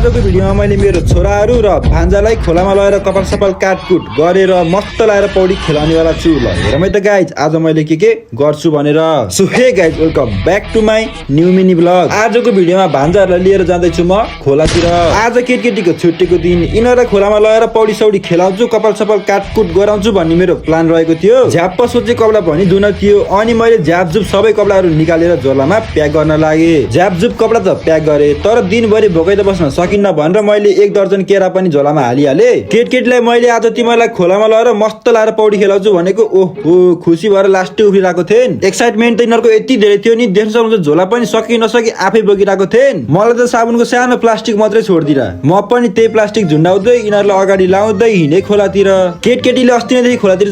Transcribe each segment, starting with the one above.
आजको भिडियोमा मैले मेरो छोराहरू र भान्जालाई खोलामा लगेर कपाल सपाल काटकुट गरेर मस्त लाएर पौडी खेलाउनेवाला छु। ल हेरमै त गाइज आज मैले के गर्छु भनेर। So hey guys welcome back to my new mini vlog. आजको भिडियोमा भान्जाहरूलाई लिएर जाँदैछु म खोलातिर। आज केटीको छुट्टीको दिन यिनीहरूलाई खोलामा लगेर पौडी सौडी खेलाउँछु, कपाल सपाल काटकुट गराउँछु भन्ने मेरो प्लान रहेको थियो। झ्याप्प सोचे कपडा पनि धुन थियो, अनि मैले झ्यापझुप सबै कपडाहरू निकालेर झोलामा प्याक गर्न लागे। झ्यापझुप कपडा त प्याक गरे, तर दिनभरि भोकै त बस्न सकिन्न भनेर मैले 1 दर्जन केरा पनि झोलामा हालिहाले। केटीलाई मैले आज तिमीलाई खोलामा लगेर मस्त लाएर पौडी खेलाउँछु भनेको ओहो खुसी भएर लास्टै उफ्रिरहेको थिएन। एक्साइटमेन्ट त यिनीहरूको यति धेरै थियो नि, देख्न सक्नुहुन्छ झोला पनि सकी नसकी आफै बोकिरहेको थिएन। मलाई त साबुनको सानो प्लास्टिक मात्रै छोडिदिरा, म पनि त्यही प्लास्टिक झुन्डाउँदै यिनीहरूलाई अगाडि लाउँदै हिँडे खोलातिर। केटीले अस्ति नैदेखि खोलातिर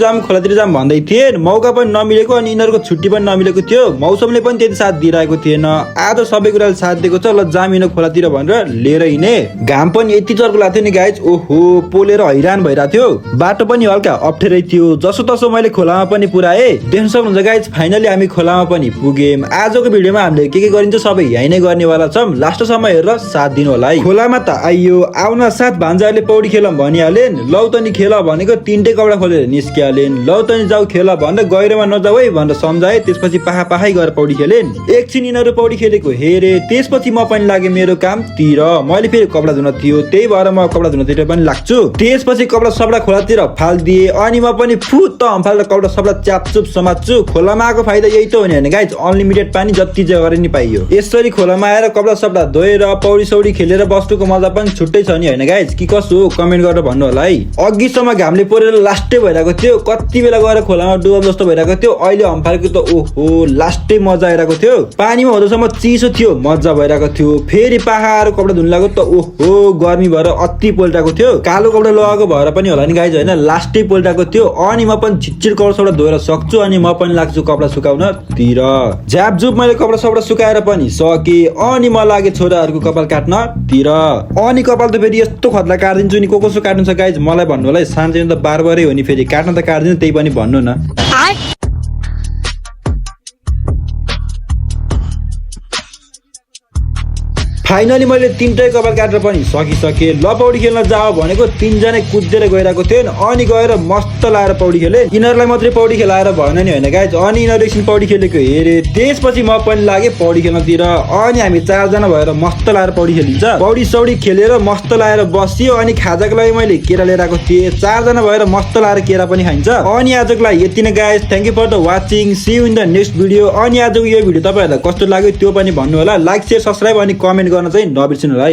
जाम भन्दै थिएन, मौका पनि नमिलेको अनि यिनीहरूको छुट्टी पनि नमिलेको थियो। मौसमले पनि त्यति साथ दिइरहेको थिएन। आज सबै कुराले साथ दिएको छ, ल जाम हिँड खोलातिर भनेर लिएर हिँडे। घाम पनि यति चर्को लाग्थ्यो नि गाइज, ओहो पोलेर हैरान भइरहेको थियो। बाटो पनि हल्का अप्ठ्यारै थियो। जसो तसो मैले खोलामा पनि पुऱ्याए। देख्न सक्नुहुन्छ गाइज फाइनली हामी खोलामा पनि पुग्यौं। आजको भिडियोमा हामीले के गरिन्छ सबै यही नै गर्नेवाला छौं। लास्टसम्म हेरेर साथ दिनु होला है। खोलामा त आइयो, आउन साथ भान्जाहरूले पौडी खेलौँ भनिहालेन। लौ त नि खेल भनेको तिनटै कपडा खोलेर निस्किहालेन। लौ त नि जाऊ खेल भन्दा गहिरोमा नजाऊ है भनेर सम्झाए। त्यसपछि पाहाई गएर पौडी खेलेन। एकछिन यिनीहरू पौडी खेलेको हेरे, त्यसपछि म पनि लागे मेरो कामतिर। मैले फेरि कपडा धुन थियो, त्यही भएर म कपडा धुनतिर पनि लाग्छु। त्यसपछि कपडा सपडा खोलातिर फाल्दिए, अनि म पनि फुत्त हम्फालेर कपडा सपडा च्यापचुप समात्छु। खोलामा आएको फाइदा यही त हो नि हैन गाइज, अनलिमिटेड पानी जति जे गरे नि पाइयो। यसरी खोलामा आएर कपडा सपडा धोएर पौडी सौडी खेलेर बस्नुको मजा पनि छुट्टै छ नि हैन गाइज। कि कसो हो कमेन्ट गरेर भन्नु होला है। अघिसम्म घामले पोरेर लास्टै भइरहेको थियो, कति बेला गएर खोलामा डुबब जस्तो भइरहेको थियो। अहिले हम्फालेको त ओहो लास्टै मजा आइरहेको थियो। पानीमा हुँदासम्म चिसो थियो, मजा भइरहेको थियो। फेरि पाहाड कपडा धुन लाग्यो त ओहो गर्मी भएर अति पोल्टाको थियो। कालो कपडा लगाएको भएर पनि होला नि गाइज हैन, लास्टै पोल्टाको थियो। अनि म पनि छिटछिट कपडा सपडा धोएर सक्छु, अनि म पनि लाग्छु कपडा सुकाउन तिर। झ्यापझुप मैले कपडा सपडा सुकाएर पनि सके, अनि म लागे छोराहरूको कपाल काट्न तिर। अनि कपाल त फेरि यस्तो खतरा काट्दिन्छु नि, कसो काट्नु छ गाइज मलाई भन्नु होला है। सानसानो त बारबारै हो नि, फेरि काट्न त काट्दिनु, त्यही पनि भन्नु न। फाइनली मैले तिनटै कपाल काटेर पनि सकिसके। ल पौडी खेल्न जाओ भनेको तीनजना कुदेर गइरहेको थिएन, अनि गएर मस्त लाएर पौडी खेले। यिनीहरूलाई मात्रै पौडी खेलाएर भएन नि हैन गाइज। अनि यिनीहरू एकछिन पौडी खेलेको हेरे, त्यसपछि म पनि लागे पौडी खेल्नतिर। अनि हामी 4 जना भएर मस्त लाएर पौडी खेलिन्छ। पौडी सौडी खेलेर मस्त लाएर बसियो। अनि खाजाको लागि मैले केरा लिएर आएको थिएँ। 4 जना भएर मस्त लाएर केरा पनि खाइन्छ। अनि आजको लागि यति नै guys, thank you for the watching, see you in the next video. अनि आजको यो भिडियो तपाईहरुलाई कस्तो लाग्यो त्यो पनि भन्नु होला। लाइक शेयर सब्स्क्राइब अनि कमेन्ट गर्न चाहिँ नबिर्सिनु होला है।